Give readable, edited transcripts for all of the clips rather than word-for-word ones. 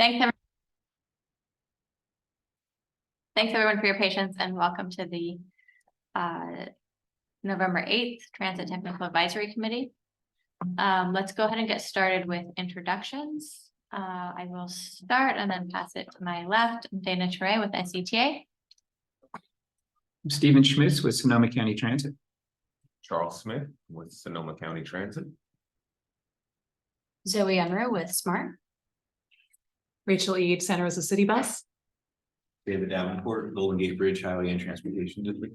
Thanks everyone for your patience and welcome to the November 8th Transit Technical Advisory Committee. Let's go ahead and get started with introductions. I will start and then pass it to my left. I'm Dana Teray with SCTA. I'm Stephen Schmitz with Sonoma County Transit. Charles Smith with Sonoma County Transit. Zoe Unruh with SMART. Rachel Eade, Santa Rosa City Bus. David Davenport, Golden Gate Bridge Highway and Transportation District.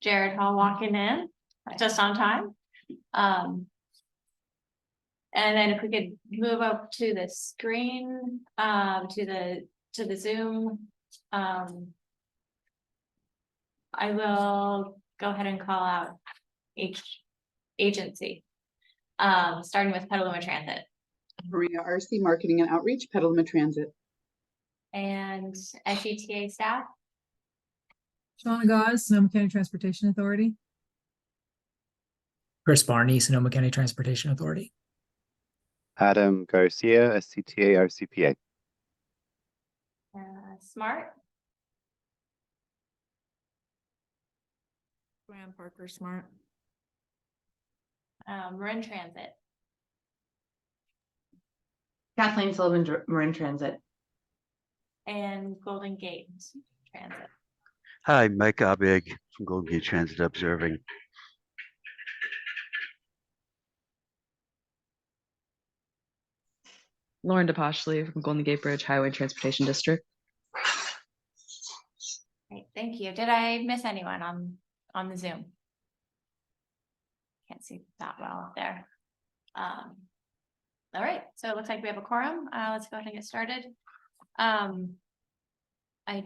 Jared Hall walking in just on time. And then if we could move up to the screen, to the Zoom. I will go ahead and call out each agency, starting with Petaluma Transit. Maria RC, Marketing and Outreach, Petaluma Transit. And SCTA staff. Shauna Gauze, Sonoma County Transportation Authority. Chris Barney, Sonoma County Transportation Authority. Adam Garcia, SCTA RCPA. SMART. Joanne Parker, SMART. Marin Transit. Kathleen Sullivan, Marin Transit. And Golden Gate Transit. Hi, Mike Abig from Golden Gate Transit Observing. Lauren DePashley from Golden Gate Bridge Highway Transportation District. Great, thank you. Did I miss anyone on the Zoom? Can't see that well up there. All right, so it looks like we have a quorum. Let's go ahead and get started. I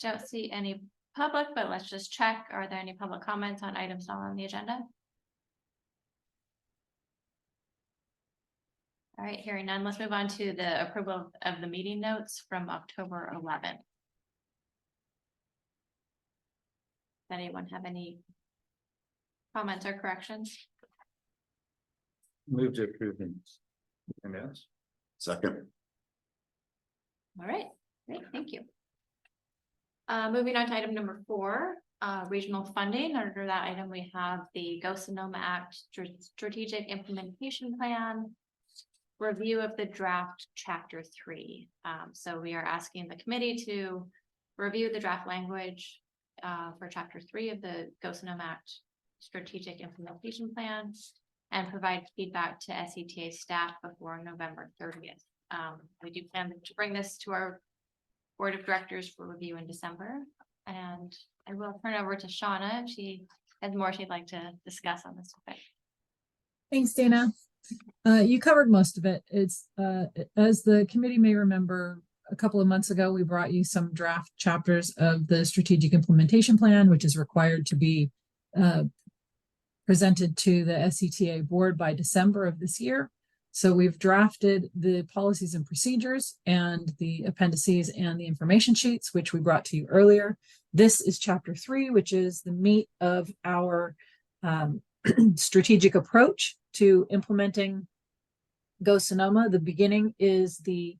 don't see any public, but let's just check. Are there any public comments on items not on the agenda? All right, hearing none, let's move on to the approval of the meeting notes from October 11th. Does anyone have any comments or corrections? Move to approve them. Yes. Second. All right, great, thank you. Moving on to item number 4, regional funding. Under that item, we have the Go Sonoma Act Strategic Implementation Plan, review of the draft Chapter 3. So we are asking the committee to review the draft language for Chapter 3 of the Go Sonoma Act Strategic Implementation Plan and provide feedback to SCTA staff before November 30th. We do plan to bring this to our Board of Directors for review in December. And I will turn over to Shauna if she has more she'd like to discuss on this topic. Thanks, Dana. You covered most of it. It's as the committee may remember, a couple of months ago, we brought you some draft chapters of the Strategic Implementation Plan, which is required to be presented to the SCTA board by December of this year. So we've drafted the policies and procedures and the appendices and the information sheets, which we brought to you earlier. This is Chapter 3, which is the meat of our strategic approach to implementing Go Sonoma. The beginning is the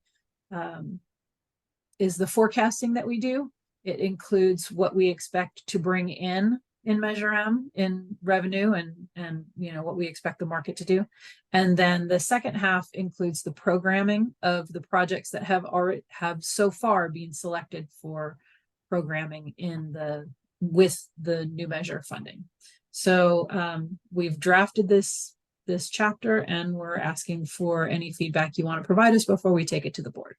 forecasting that we do. It includes what we expect to bring in Measure M in revenue and you know what we expect the market to do. And then the second half includes the programming of the projects that have so far been selected for programming with the new measure funding. So we've drafted this chapter and we're asking for any feedback you want to provide us before we take it to the board.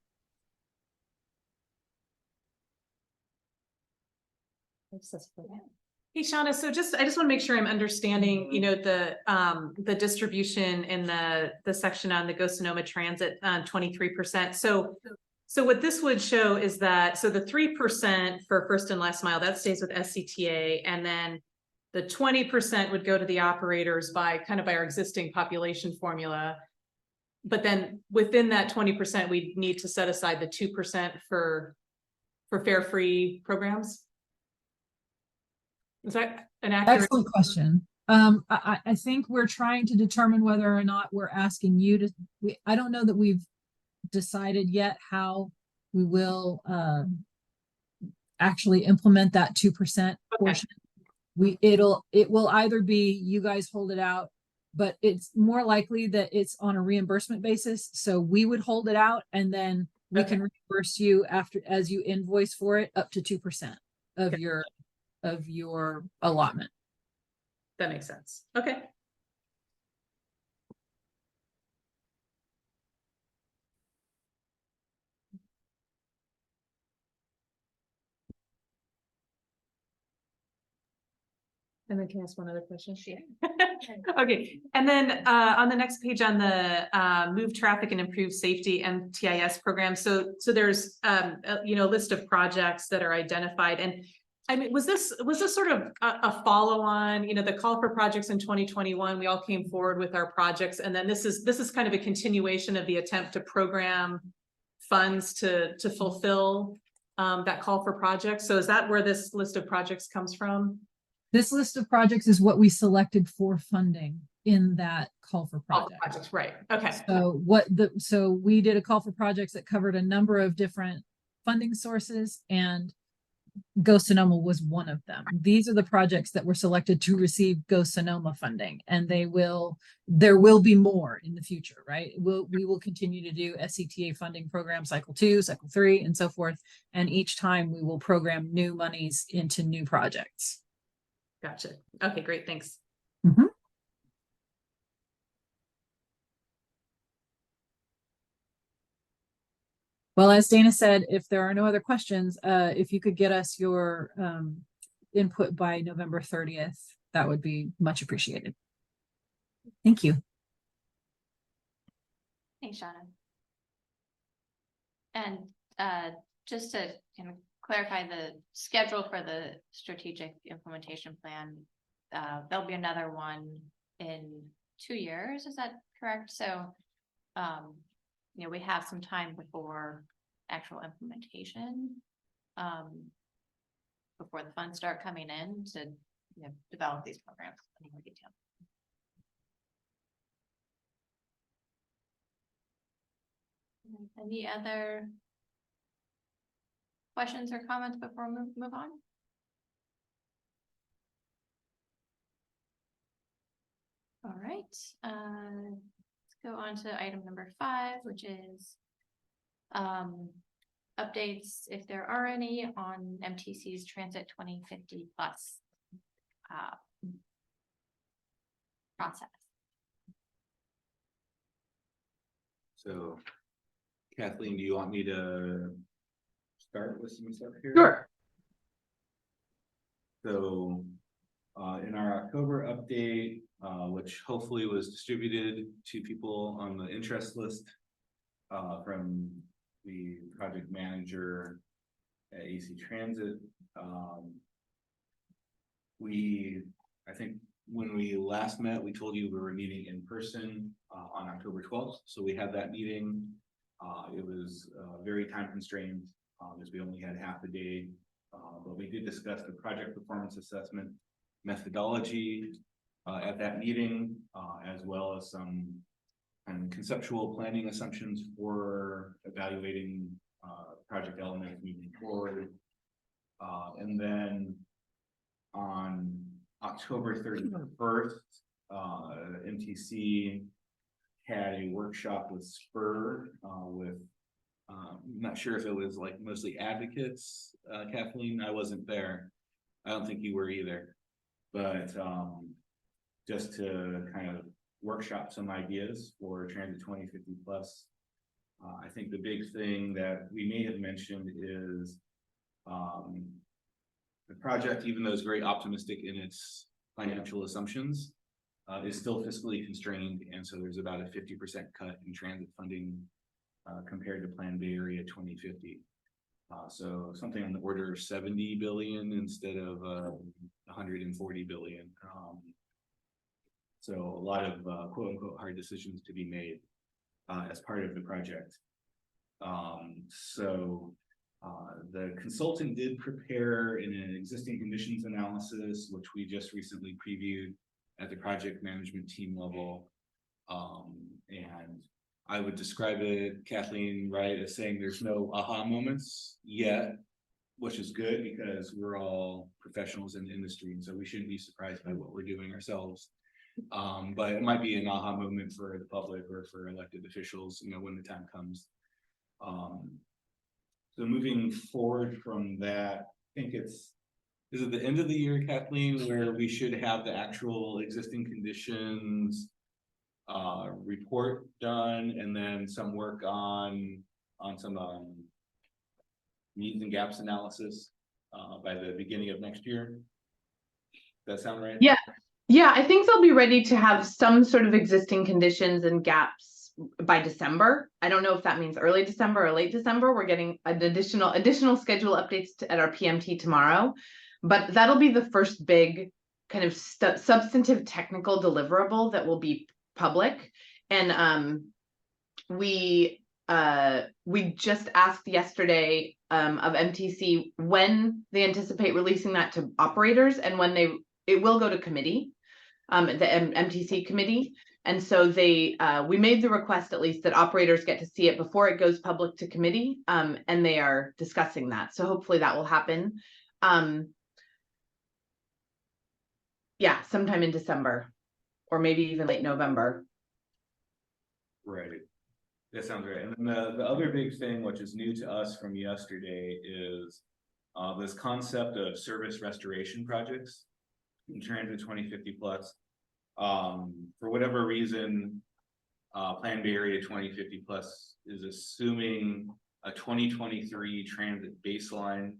Hey, Shauna, so I just want to make sure I'm understanding, you know, the distribution in the section on the Go Sonoma Transit 23%. So what this would show is that, so the 3% for first and last mile, that stays with SCTA, and then the 20% would go to the operators by our existing population formula. But then within that 20%, we need to set aside the 2% for fare-free programs. Is that an accurate? Excellent question. I think we're trying to determine whether or not we're asking you to, I don't know that we've decided yet how we will, actually implement that 2% portion. It will either be you guys hold it out, but it's more likely that it's on a reimbursement basis. So we would hold it out and then we can reimburse you as you invoice for it up to 2% of your allotment. That makes sense. Okay. And then can I ask one other question? Okay, and then on the next page on the move traffic and improve safety MTIS program. So there's a list of projects that are identified, and I mean, was this sort of a follow on? The call for projects in 2021, we all came forward with our projects, and then this is kind of a continuation of the attempt to program funds to fulfill that call for projects. So is that where this list of projects comes from? This list of projects is what we selected for funding in that call for projects. Right. Okay. So we did a call for projects that covered a number of different funding sources, and Go Sonoma was one of them. These are the projects that were selected to receive Go Sonoma funding, and there will be more in the future, right? We will continue to do SCTA funding programs, cycle 2, cycle 3, and so forth. And each time we will program new monies into new projects. Gotcha. Okay, great. Thanks. Mm-hmm. Well, as Dana said, if there are no other questions, if you could get us your input by November 30th, that would be much appreciated. Thank you. Thanks, Shannon. And just to kind of clarify the schedule for the strategic implementation plan, there'll be another one in 2 years. Is that correct? So, we have some time before actual implementation, before the funds start coming in to develop these programs in more detail. Any other questions or comments before we move on? All right, let's go on to item number 5, which is updates, if there are any, on MTC's Transit 2050 plus process. So Kathleen, do you want me to start with some stuff here? Sure. So in our October update, which hopefully was distributed to people on the interest list from the project manager at AC Transit, I think when we last met, we told you we were meeting in person on October 12th. So we had that meeting. It was very time constrained as we only had half a day, but we did discuss the project performance assessment methodology at that meeting, as well as some conceptual planning assumptions for evaluating project elements moving forward. And then on October 31st, MTC had a workshop with Spur I'm not sure if it was like mostly advocates. Kathleen, I wasn't there. I don't think you were either, but just to kind of workshop some ideas for Transit 2050 plus. I think the big thing that we may have mentioned is the project, even though it's very optimistic in its financial assumptions, is still fiscally constrained, and so there's about a 50% cut in transit funding compared to Plan Bay Area 2050. So something on the order of 70 billion instead of 140 billion. So a lot of quote unquote hard decisions to be made as part of the project. The consultant did prepare an existing conditions analysis, which we just recently previewed at the project management team level. And I would describe it, Kathleen, right, as saying there's no aha moments yet, which is good because we're all professionals in the industry, and so we shouldn't be surprised by what we're doing ourselves. But it might be an aha moment for the public or for elected officials, you know, when the time comes. So moving forward from that, I think is it the end of the year, Kathleen, where we should have the actual existing conditions report done, and then some work on some needs and gaps analysis by the beginning of next year. Does that sound right? Yeah. Yeah, I think they'll be ready to have some sort of existing conditions and gaps by December. I don't know if that means early December or late December. We're getting an additional schedule updates at our PMT tomorrow, but that'll be the first big kind of substantive technical deliverable that will be public. And we just asked yesterday of MTC when they anticipate releasing that to operators and when it will go to committee, the MTC committee. And so we made the request at least that operators get to see it before it goes public to committee, and they are discussing that. So hopefully that will happen. Yeah, sometime in December or maybe even late November. Right. That sounds right. And then the other big thing, which is new to us from yesterday, is this concept of service restoration projects in Transit 2050 plus. For whatever reason, Plan Bay Area 2050 plus is assuming a 2023 transit baseline.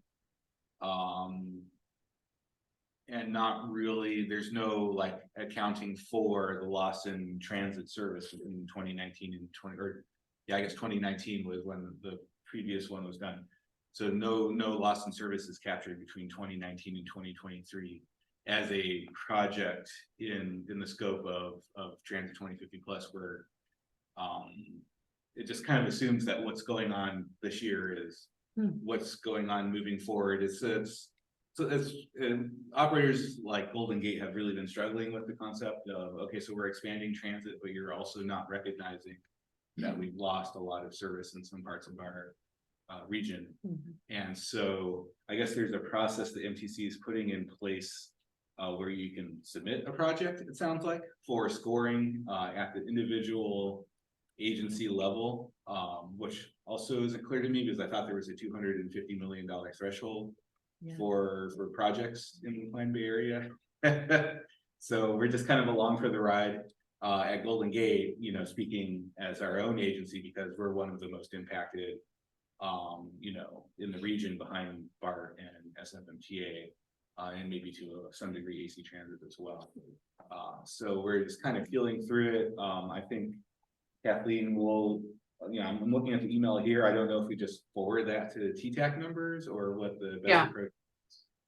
And not really, there's no like accounting for the loss in transit service in 2019 and 2019 was when the previous one was done. So no loss in service is captured between 2019 and 2023 as a project in the scope of Transit 2050 plus, where it just kind of assumes that what's going on this year is what's going on moving forward. Operators like Golden Gate have really been struggling with the concept of, okay, so we're expanding transit, but you're also not recognizing that we've lost a lot of service in some parts of our region. And so I guess there's a process that MTC is putting in place where you can submit a project, it sounds like, for scoring at the individual agency level, which also isn't clear to me because I thought there was a $250 million threshold for projects in the Plan Bay Area. So we're just kind of along for the ride at Golden Gate, you know, speaking as our own agency, because we're one of the most impacted, you know, in the region behind BART and SFMTA, and maybe to some degree AC Transit as well. So we're just kind of feeling through it. I think Kathleen will, you know, I'm looking at the email here. I don't know if we just forward that to the T-TAC members or what the best approach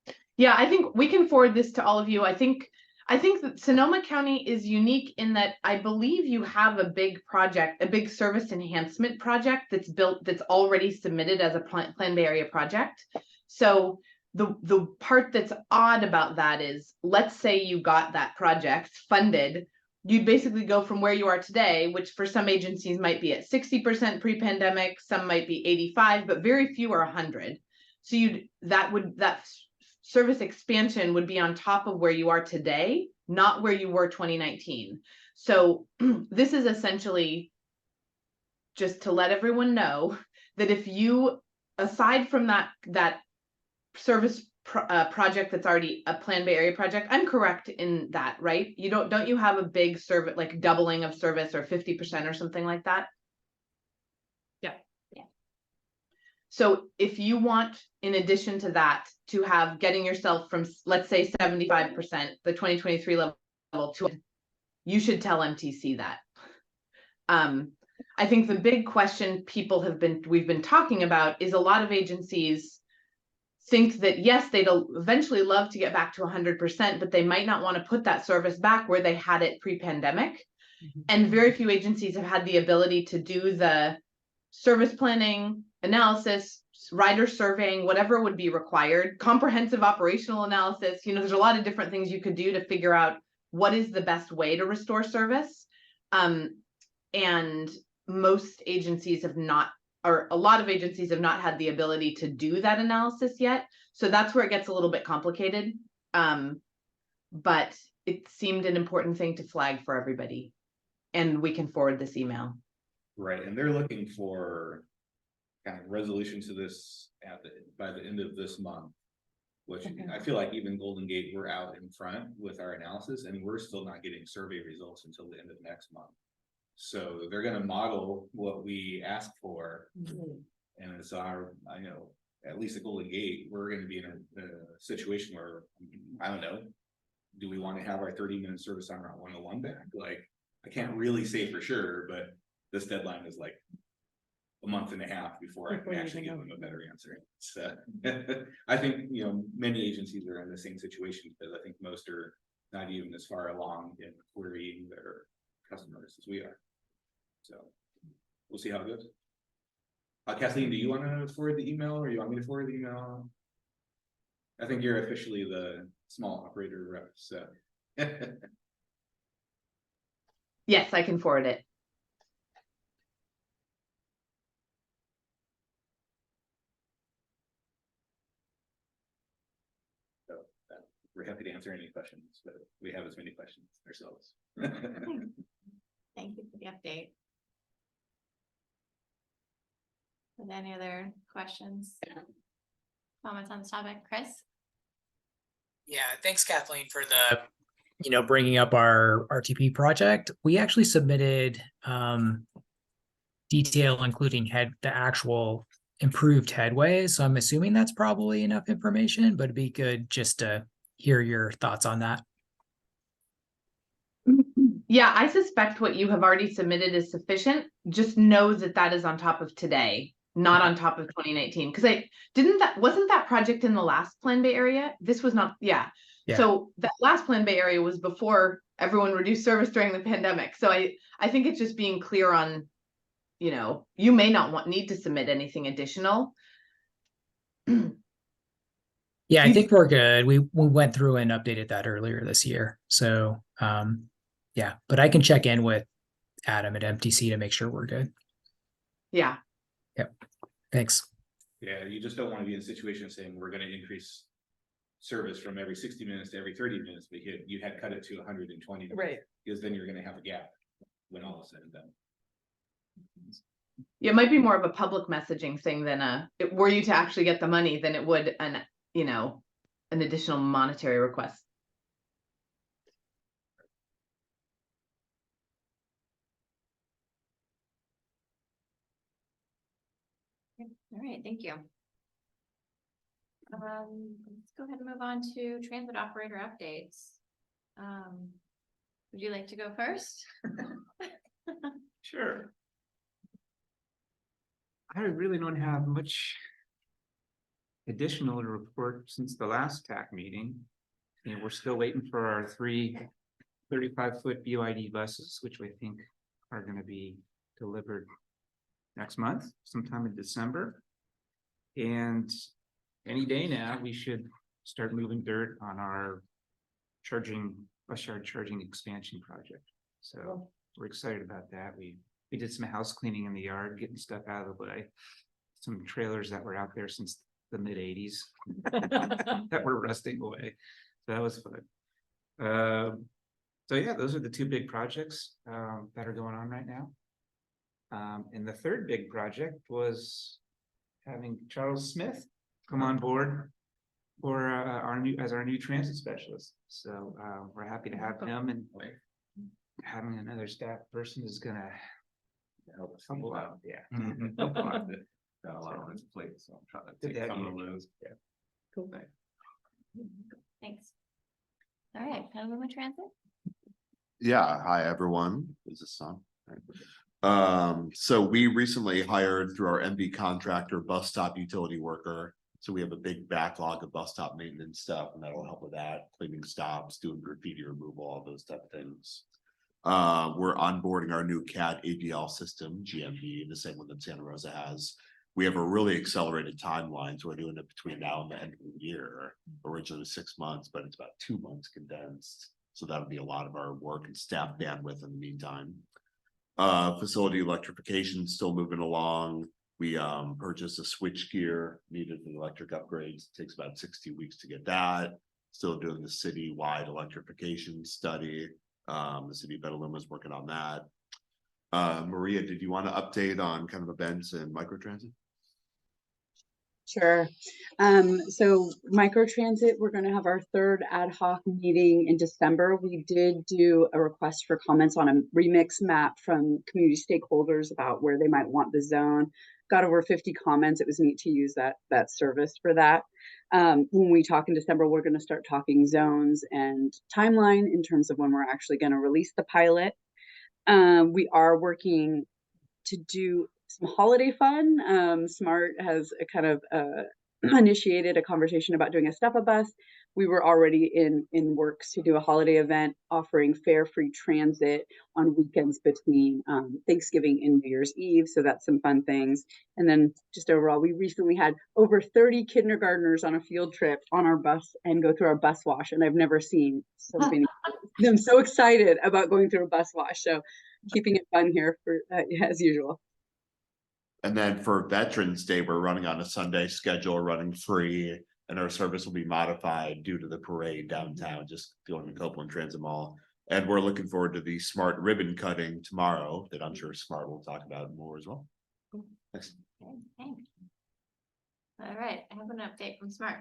is. Yeah, I think we can forward this to all of you. I think that Sonoma County is unique in that I believe you have a big project, a big service enhancement project that's already submitted as a Plan Bay Area project. So the part that's odd about that is, let's say you got that project funded, you'd basically go from where you are today, which for some agencies might be at 60% pre-pandemic, some might be 85, but very few are 100. So that service expansion would be on top of where you are today, not where you were 2019. So this is essentially just to let everyone know that if you, aside from that service project that's already a Plan Bay Area project, I'm correct in that, right? You don't you have a big service, like doubling of service or 50% or something like that? Yeah. So if you want, in addition to that, to have getting yourself from, let's say 75%, the 2023 level to, you should tell MTC that. I think the big question we've been talking about is a lot of agencies think that yes, they'd eventually love to get back to 100%, but they might not want to put that service back where they had it pre-pandemic. And very few agencies have had the ability to do the service planning, analysis, rider surveying, whatever would be required, comprehensive operational analysis. You know, there's a lot of different things you could do to figure out what is the best way to restore service? And most agencies have not, or a lot of agencies have not had the ability to do that analysis yet. So that's where it gets a little bit complicated. But it seemed an important thing to flag for everybody. And we can forward this email. Right, and they're looking for kind of resolution to this by the end of this month. Which I feel like even Golden Gate, we're out in front with our analysis and we're still not getting survey results until the end of next month. So they're gonna model what we asked for. And it's I know, at least at Golden Gate, we're gonna be in a situation where, I don't know, do we want to have our 30-minute service on Route 101 back? Like, I can't really say for sure, but this deadline is like a month and a half before I can actually give them a better answer. So I think, many agencies are in the same situation because I think most are not even as far along in querying their customers as we are. So we'll see how it goes. Kathleen, do you want to forward the email or you want me to forward the email? I think you're officially the small operator rep, so. Yes, I can forward it. So we're happy to answer any questions, but we have as many questions ourselves. Thank you for the update. Are there any other questions? Comments on this topic, Chris? Yeah, thanks Kathleen for the, bringing up our RTP project. We actually submitted detail including the actual improved headway. So I'm assuming that's probably enough information, but it'd be good just to hear your thoughts on that. Yeah, I suspect what you have already submitted is sufficient. Just know that that is on top of today, not on top of 2019. Because wasn't that project in the last Plan Bay area? This was not, yeah. So that last Plan Bay area was before everyone reduced service during the pandemic. So I think it's just being clear on, you may not need to submit anything additional. Yeah, I think we're good. We went through and updated that earlier this year. So yeah, but I can check in with Adam at MTC to make sure we're good. Yeah. Yep. Thanks. Yeah, you just don't want to be in a situation saying we're going to increase service from every 60 minutes to every 30 minutes, but you had cut it to 120 minutes. Right. Because then you're going to have a gap when all is said and done. It might be more of a public messaging thing than were you to actually get the money than it would an additional monetary request. All right, thank you. Let's go ahead and move on to transit operator updates. Would you like to go first? Sure. I really don't have much additional to report since the last TAC meeting. And we're still waiting for our 3 35-foot BYD buses, which we think are going to be delivered next month, sometime in December. And any day now, we should start moving dirt on our bus yard charging expansion project. So we're excited about that. We did some house cleaning in the yard, getting stuff out of the way. Some trailers that were out there since the mid 80s that were rusting away. So that was fun. So yeah, those are the 2 big projects that are going on right now. And the 3rd big project was having Charles Smith come on board for our new transit specialist. So we're happy to have him, and having another staff person is gonna help us a lot. Yeah. Got a lot on his plate, so I'm trying to take some of those. Yeah. Cool. Thanks. All right, Petaluma Transit. Yeah, hi everyone. Is this on? So we recently hired through our MB contractor bus stop utility worker. So we have a big backlog of bus stop maintenance stuff, and that'll help with that, cleaning stops, doing graffiti removal, all those type of things. We're onboarding our new CAD ADL system, GMB, the same one that Santa Rosa has. We have a really accelerated timeline, so we're doing it between now and the end of the year. Originally 6 months, but it's about 2 months condensed. So that'll be a lot of our work and staff bandwidth in the meantime. Facility electrification still moving along. We purchased a switch gear needed for the electric upgrades. It takes about 60 weeks to get that. Still doing the city-wide electrification study. The city of Petaluma is working on that. Maria, did you want to update on kind of events and microtransit? Sure. So microtransit, we're going to have our third ad hoc meeting in December. We did do a request for comments on a remix map from community stakeholders about where they might want the zone. Got over 50 comments. It was neat to use that service for that. When we talk in December, we're going to start talking zones and timeline in terms of when we're actually going to release the pilot. We are working to do some holiday fun. Smart has a kind of initiated a conversation about doing a step-up bus. We were already in works to do a holiday event offering fare-free transit on weekends between Thanksgiving and New Year's Eve. So that's some fun things. And then just overall, we recently had over 30 kindergartners on a field trip on our bus and go through our bus wash. And I've never seen so many them so excited about going through a bus wash. So keeping it fun here for as usual. And then for Veterans Day, we're running on a Sunday schedule, running free, and our service will be modified due to the parade downtown, just going to Copeland Transit Mall. And we're looking forward to the Smart ribbon cutting tomorrow that I'm sure Smart will talk about more as well. Thanks. Okay, thanks. All right, I have an update from Smart.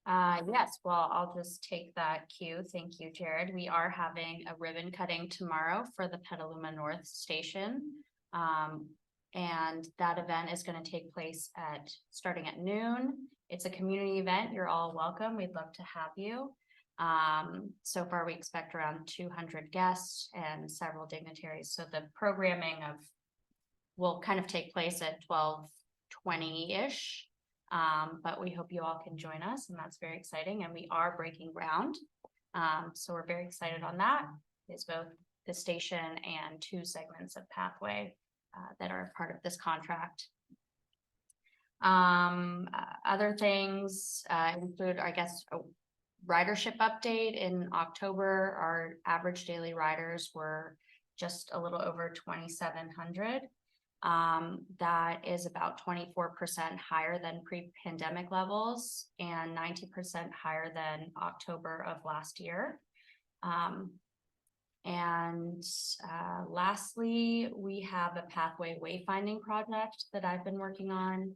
Yes, well, I'll just take that cue. Thank you, Jared. We are having a ribbon cutting tomorrow for the Petaluma North Station. And that event is going to take place starting at noon. It's a community event. You're all welcome. We'd love to have you. So far, we expect around 200 guests and several dignitaries. So the programming will kind of take place at 12:20-ish. But we hope you all can join us, and that's very exciting. And we are breaking ground. So we're very excited on that. It's both the station and 2 segments of pathway that are part of this contract. Other things include, I guess, a ridership update. In October, our average daily riders were just a little over 2,700. That is about 24% higher than pre-pandemic levels and 90% higher than October of last year. Lastly, we have a pathway wayfinding project that I've been working on.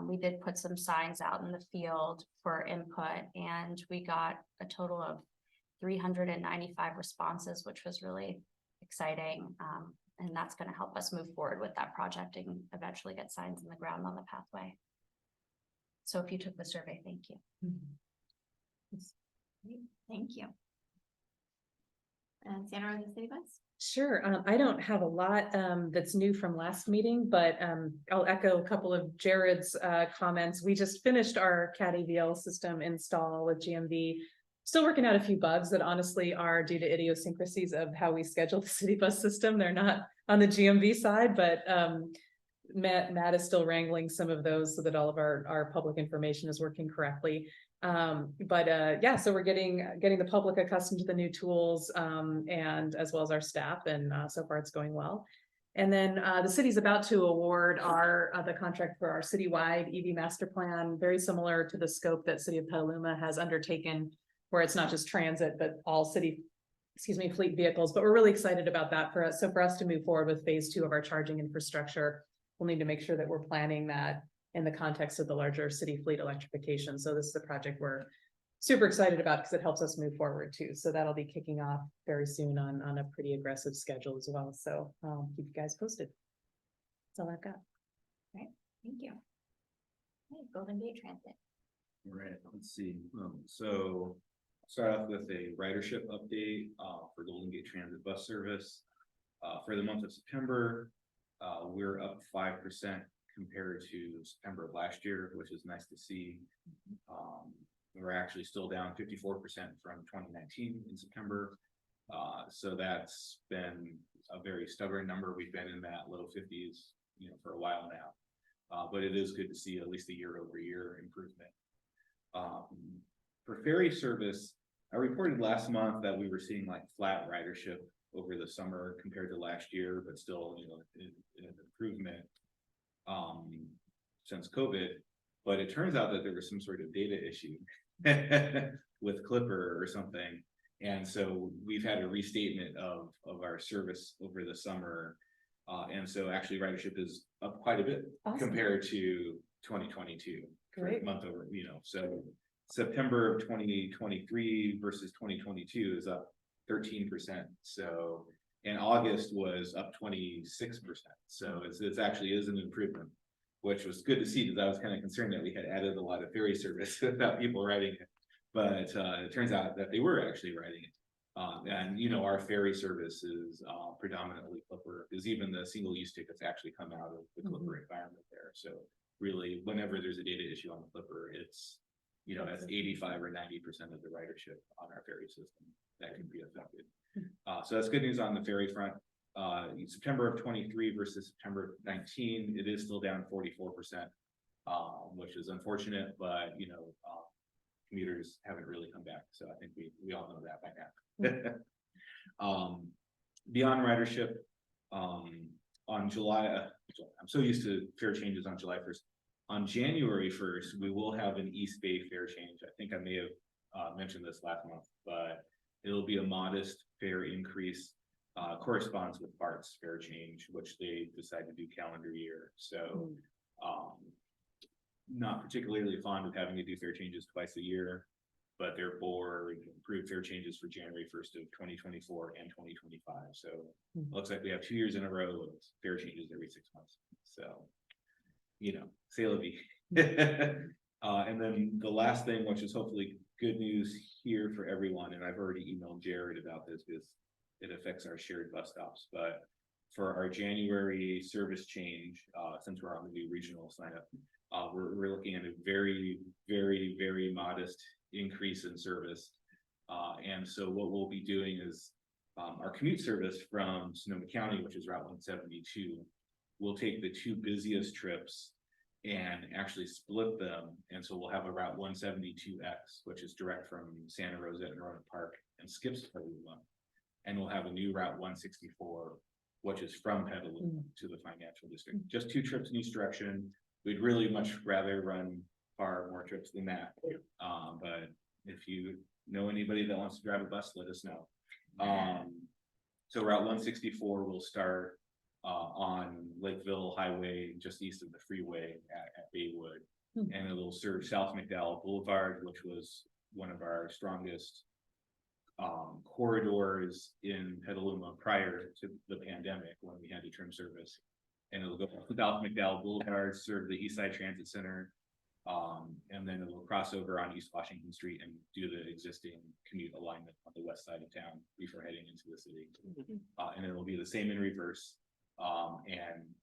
We did put some signs out in the field for input, and we got a total of 395 responses, which was really exciting. And that's going to help us move forward with that project and eventually get signs in the ground on the pathway. So if you took the survey, thank you. Thank you. And Santa Rosa City Bus? Sure. I don't have a lot that's new from last meeting, but I'll echo a couple of Jared's comments. We just finished our CAT AVL system install with GMV. Still working out a few bugs that honestly are due to idiosyncrasies of how we schedule the city bus system. They're not on the GMV side, but Matt is still wrangling some of those so that all of our public information is working correctly. Yeah, so we're getting the public accustomed to the new tools and as well as our staff, and so far it's going well. And then the city's about to award the contract for our citywide EV master plan, very similar to the scope that City of Petaluma has undertaken, where it's not just transit, but all city, fleet vehicles. But we're really excited about that for us. So for us to move forward with phase 2 of our charging infrastructure, we'll need to make sure that we're planning that in the context of the larger city fleet electrification. So this is a project we're super excited about because it helps us move forward too. So that'll be kicking off very soon on a pretty aggressive schedule as well. So keep you guys posted. That's all I've got. All right, thank you. Okay, Golden Gate Transit. All right, let's see. So start off with a ridership update for Golden Gate Transit bus service. For the month of September, we're up 5% compared to September of last year, which is nice to see. We're actually still down 54% from 2019 in September. So that's been a very stubborn number. We've been in that low 50s, for a while now. But it is good to see at least a year-over-year improvement. For ferry service, I reported last month that we were seeing like flat ridership over the summer compared to last year, but still, an improvement since COVID. But it turns out that there was some sort of data issue with Clipper or something. And so we've had a restatement of our service over the summer. And so actually ridership is up quite a bit compared to 2022. Great. Month over, so September of 2023 versus 2022 is up 13%. So, and August was up 26%. So it's actually is an improvement, which was good to see, because I was kind of concerned that we had added a lot of ferry service without people riding it. But it turns out that they were actually riding it. And our ferry service is predominantly Clipper, because even the single-use tickets actually come out of the Clipper environment there. So really, whenever there's a data issue on the Clipper, it's that's 85 or 90% of the ridership on our ferry system that can be affected. So that's good news on the ferry front. In September of 23 versus September of 19, it is still down 44%, which is unfortunate, but commuters haven't really come back. So I think we all know that by now. Beyond ridership, on July, I'm so used to fare changes on July 1st. On January 1st, we will have an East Bay fare change. I think I may have mentioned this last month, but it'll be a modest fare increase, corresponds with BART's fare change, which they decide to do calendar year. So not particularly fond of having to do fare changes twice a year, but their board approved fare changes for January 1st of 2024 and 2025. So looks like we have 2 years in a row of fare changes every 6 months. So c'est la vie. And then the last thing, which is hopefully good news here for everyone, and I've already emailed Jared about this because it affects our shared bus stops, but for our January service change, since we're on the new regional sign up, we're looking at a very, very, very modest increase in service. And so what we'll be doing is our commute service from Sonoma County, which is Route 172, we'll take the 2 busiest trips and actually split them. And so we'll have a Route 172X, which is direct from Santa Rosa and Roanoke Park and skips Petaluma. And we'll have a new Route 164, which is from Petaluma to the financial district. Just 2 trips in each direction. We'd really much rather run far more trips than that. But if you know anybody that wants to drive a bus, let us know. So Route 164 will start on Lakeville Highway, just east of the freeway at Baywood, and it'll serve South McDowell Boulevard, which was one of our strongest corridors in Petaluma prior to the pandemic when we had to trim service. And it'll go South McDowell Boulevard, serve the Eastside Transit Center, and then it'll cross over on East Washington Street and do the existing commute alignment on the west side of town before heading into the city. And it'll be the same in reverse. And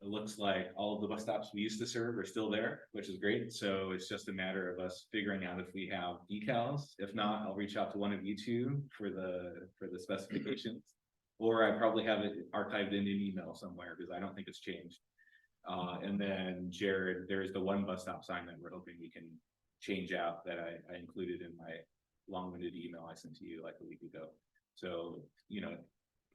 it looks like all of the bus stops we used to serve are still there, which is great. So it's just a matter of us figuring out if we have decals. If not, I'll reach out to one of you two for the specifications, or I probably have it archived in an email somewhere because I don't think it's changed. And then Jared, there's the one bus stop sign that we're hoping we can change out that I included in my long-winded email I sent to you like a week ago. So,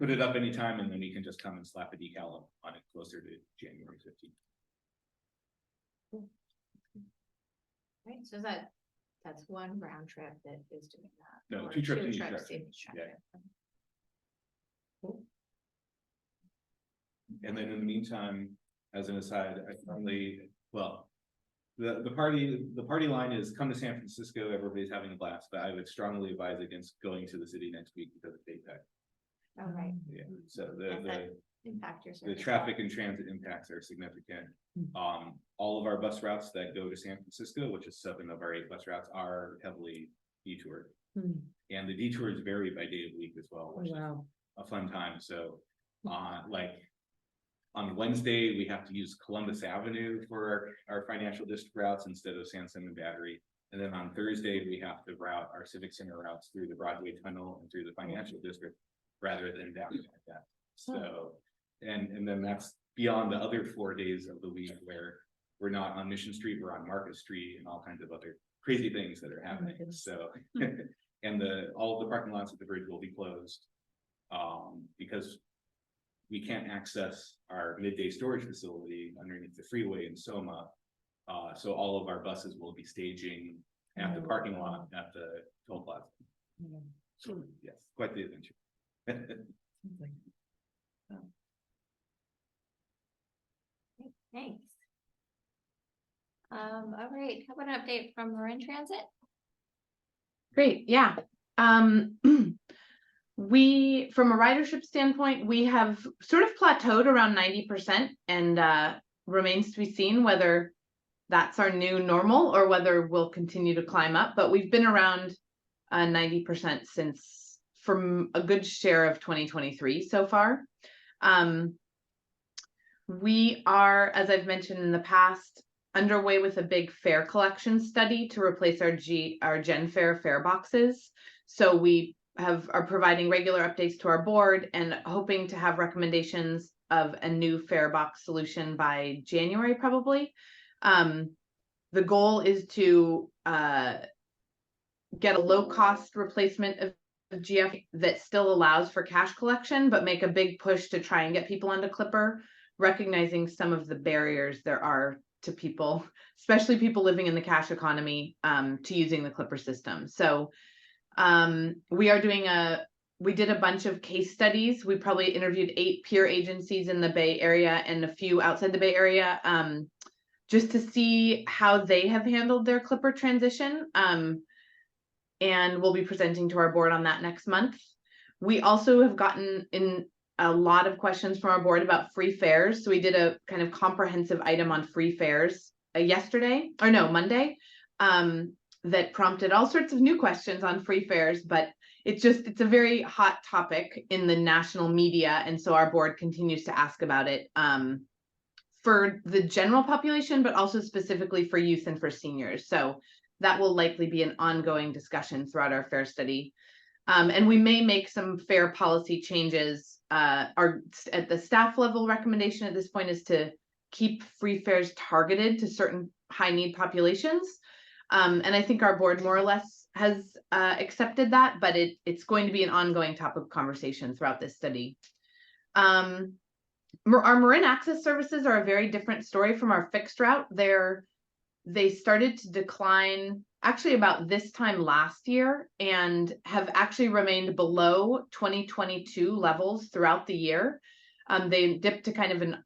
put it up anytime and then we can just come and slap a decal on it closer to January 15th. Right, so that's one round trip that is doing that. No, or 2 trips in each trips direction. in each Yeah. direction. Cool. And then in the meantime, as an aside, I finally, the party line is come to San Francisco, everybody's having a blast, but I would strongly advise against going to the city next week because of T-TAC. Oh, right. Yeah, so Does that impact your the service? traffic and transit impacts are significant. All of our bus routes that go to San Francisco, which is 7 of our 8 bus routes, are heavily detoured. And the detours vary by day of week as well, which is a fun time. So like on Wednesday, we have to use Columbus Avenue for our financial district routes instead of Sansom and Battery. And then on Thursday, we have to route our Civic Center routes through the Broadway Tunnel and through the financial district rather than down like that. So, and then that's beyond the other 4 days of the week where we're not on Mission Street, we're on Market Street and all kinds of other crazy things that are happening. So And all of the parking lots at the bridge will be closed. Because we can't access our midday storage facility underneath the freeway in Soma. So all of our buses will be staging at the parking lot at the toll plaza. So yes, quite the adventure. Thanks. All right, how about an update from Marin Transit? Great, yeah. We, from a ridership standpoint, we have sort of plateaued around 90% and remains to be seen whether that's our new normal or whether we'll continue to climb up. But we've been around 90% since from a good share of 2023 so far. We are, as I've mentioned in the past, underway with a big fare collection study to replace our Gen fare boxes. So we are providing regular updates to our board and hoping to have recommendations of a new fare box solution by January, probably. The goal is to get a low-cost replacement of GF that still allows for cash collection, but make a big push to try and get people onto Clipper, recognizing some of the barriers there are to people, especially people living in the cash economy, to using the Clipper system. So we did a bunch of case studies. We probably interviewed 8 peer agencies in the Bay Area and a few outside the Bay Area, just to see how they have handled their Clipper transition. And we'll be presenting to our board on that next month. We also have gotten in a lot of questions from our board about free fares. So we did a kind of comprehensive item on free fares Monday. That prompted all sorts of new questions on free fares, but it's a very hot topic in the national media. And so our board continues to ask about it for the general population, but also specifically for youth and for seniors. So that will likely be an ongoing discussion throughout our fare study. And we may make some fare policy changes. At the staff level recommendation at this point is to keep free fares targeted to certain high need populations. And I think our board more or less has accepted that, but it's going to be an ongoing topic of conversation throughout this study. Our Marin access services are a very different story from our fixed route. They started to decline actually about this time last year and have actually remained below 2022 levels throughout the year. They dipped to kind of an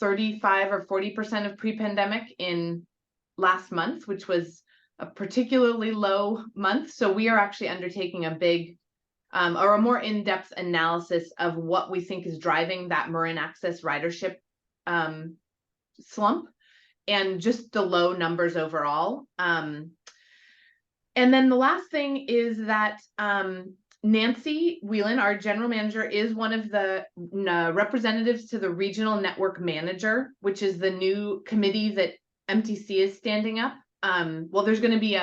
35 or 40% of pre-pandemic in last month, which was a particularly low month. So we are actually undertaking a big or a more in-depth analysis of what we think is driving that Marin access ridership slump and just the low numbers overall. And then the last thing is that Nancy Whelan, our general manager, is one of the representatives to the regional network manager, which is the new committee that MTC is standing up. Well, there's going to be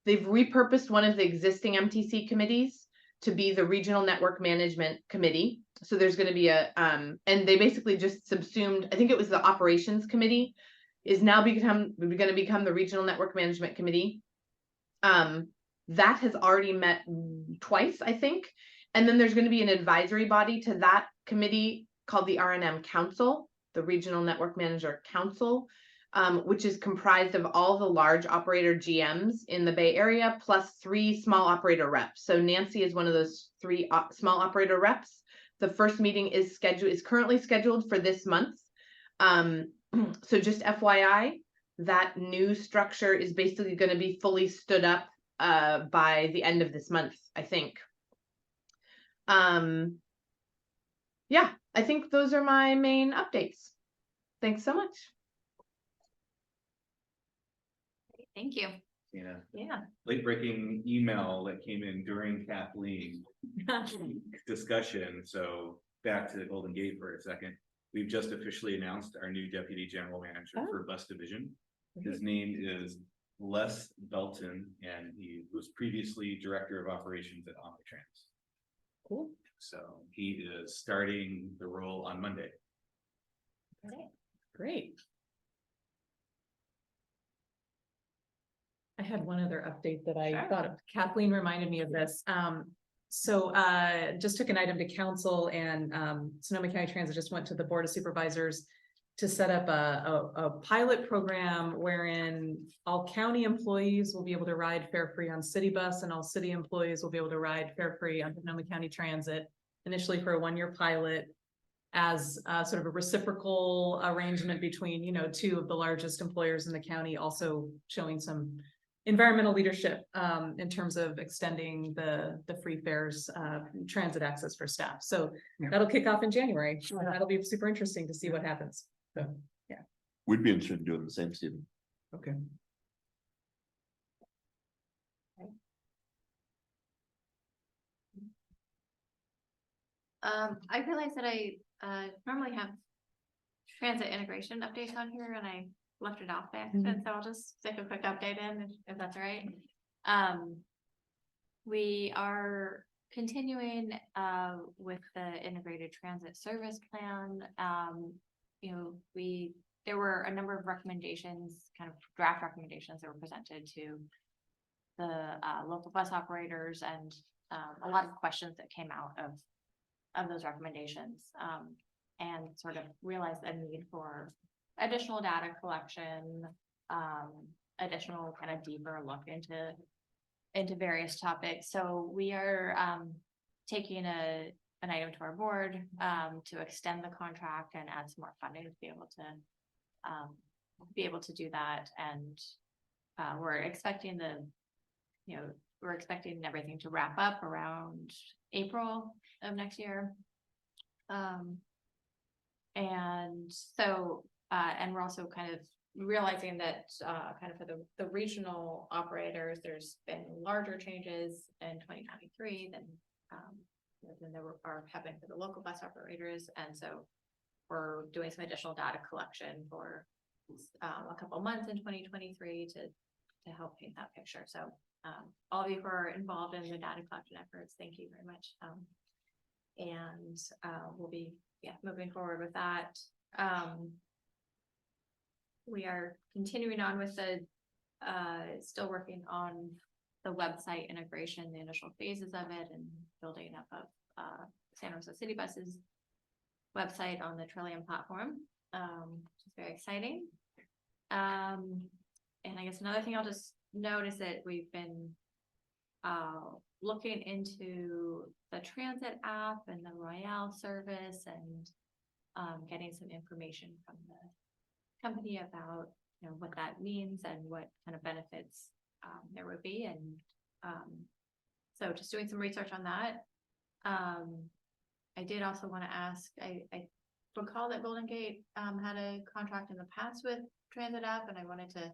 they've repurposed one of the existing MTC committees to be the regional network management committee. So there's going to be and they basically just subsumed, I think it was the operations committee is now going to become the regional network management committee. That has already met twice, I think. And then there's going to be an advisory body to that committee called the R&M Council, the Regional Network Manager Council, which is comprised of all the large operator GMs in the Bay Area, plus 3 small operator reps. So Nancy is one of those 3 small operator reps. The first meeting is currently scheduled for this month. So just FYI, that new structure is basically going to be fully stood up by the end of this month, I think. Yeah, I think those are my main updates. Thanks so much. Thank you. Yeah. Late breaking email that came in during Kathleen discussion. So back to the Golden Gate for a second. We've just officially announced our new deputy general manager for bus division. His name is Les Belton, and he was previously director of operations at Omnitrans. Cool. So he is starting the role on Monday. Okay. Great. I had one other update that I Sure. thought of. Kathleen reminded me of this. Just took an item to council and Sonoma County Transit just went to the Board of Supervisors to set up a pilot program wherein all county employees will be able to ride fare free on city bus and all city employees will be able to ride fare free on Sonoma County Transit, initially for a 1-year pilot, as sort of a reciprocal arrangement between, you know, 2 of the largest employers in the county, also showing some environmental leadership in terms of extending the free fares, transit access for staff. So Yeah. that'll kick off in January. That'll be super interesting to see what happens. So, yeah. We'd be interested in doing the same, Stephen. Okay. I realized that I normally have transit integration updates on here and I left it off by accident, so I'll just stick a quick update in if that's all right. We are continuing with the integrated transit service plan. You know, there were a number of recommendations, kind of draft recommendations that were presented to the local bus operators and a lot of questions that came out of those recommendations, and sort of realized a need for additional data collection, additional kind of deeper look into various topics. So we are taking an item to our board to extend the contract and add some more funding to be able to do that. And we're expecting we're expecting everything to wrap up around April of next year. And so, and we're also kind of realizing that kind of for the regional operators, there's been larger changes in 2023 than there are happening for the local bus operators. And so we're doing some additional data collection for a couple months in 2023 to help paint that picture. So all of you who are involved in the data collection efforts, thank you very much. And we'll be moving forward with that. We are continuing on with the still working on the website integration, the initial phases of it, and building up of San Jose City Bus's website on the Trillium platform, which is very exciting. And I guess another thing I'll just note is that we've been looking into the transit app and the Royale service and getting some information from the company about what that means and what kind of benefits there would be. And so just doing some research on that. I did also want to ask, I recall that Golden Gate had a contract in the past with Transit App, and I wanted to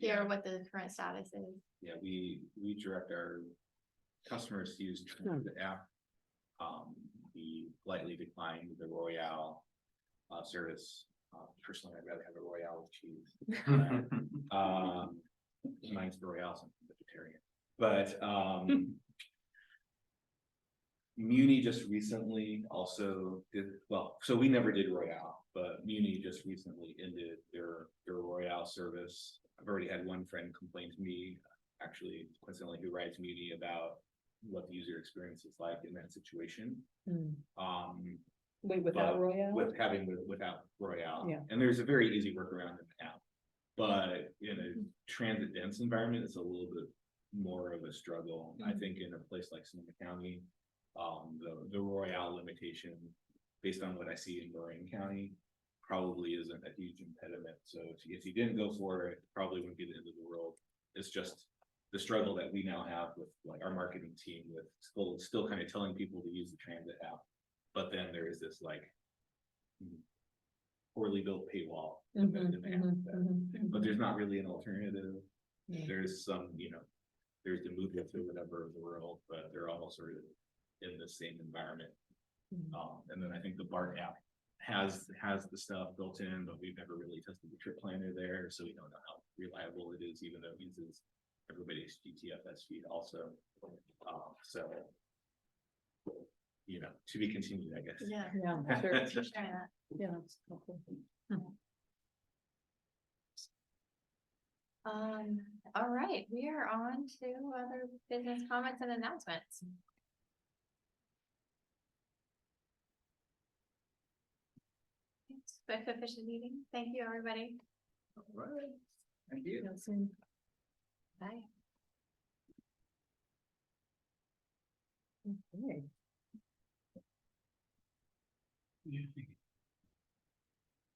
hear what the current status is. Yeah, we direct our customers to use Transit App. We lightly declined the Royale service. Personally, I'd rather have a Royale with cheese. Mine's Royale, something vegetarian. But Muni just recently also did, so we never did Royale, but Muni just recently ended their Royale service. I've already had one friend complain to me, actually, coincidentally, who rides Muni, about what the user experience is like in that situation. Wait, without Royale? Without Royale. Yeah. And there's a very easy workaround in the app. But in a transit dense environment, it's a little bit more of a struggle. I think in a place like Sonoma County, the Royale limitation, based on what I see in Marin County, probably isn't a huge impediment. So if you didn't go for it, probably wouldn't be the end of the world. It's just the struggle that we now have with like our marketing team with still kind of telling people to use the transit app. But then there is this like poorly built paywall. But there's not really an alternative. There's some, there's the movie or whatever of the world, but they're all sort of in the same environment. And then I think the BART app has the stuff built in, but we've never really tested the trip planner there, so we don't know how reliable it is, even though it uses everybody's GTFS feed also. So to be continued, I guess. Yeah, sure. Yeah, that's helpful. All right, we are on to other business comments and announcements. Quick official meeting. Thank you, everybody. All right. Thank you. Bye. Okay.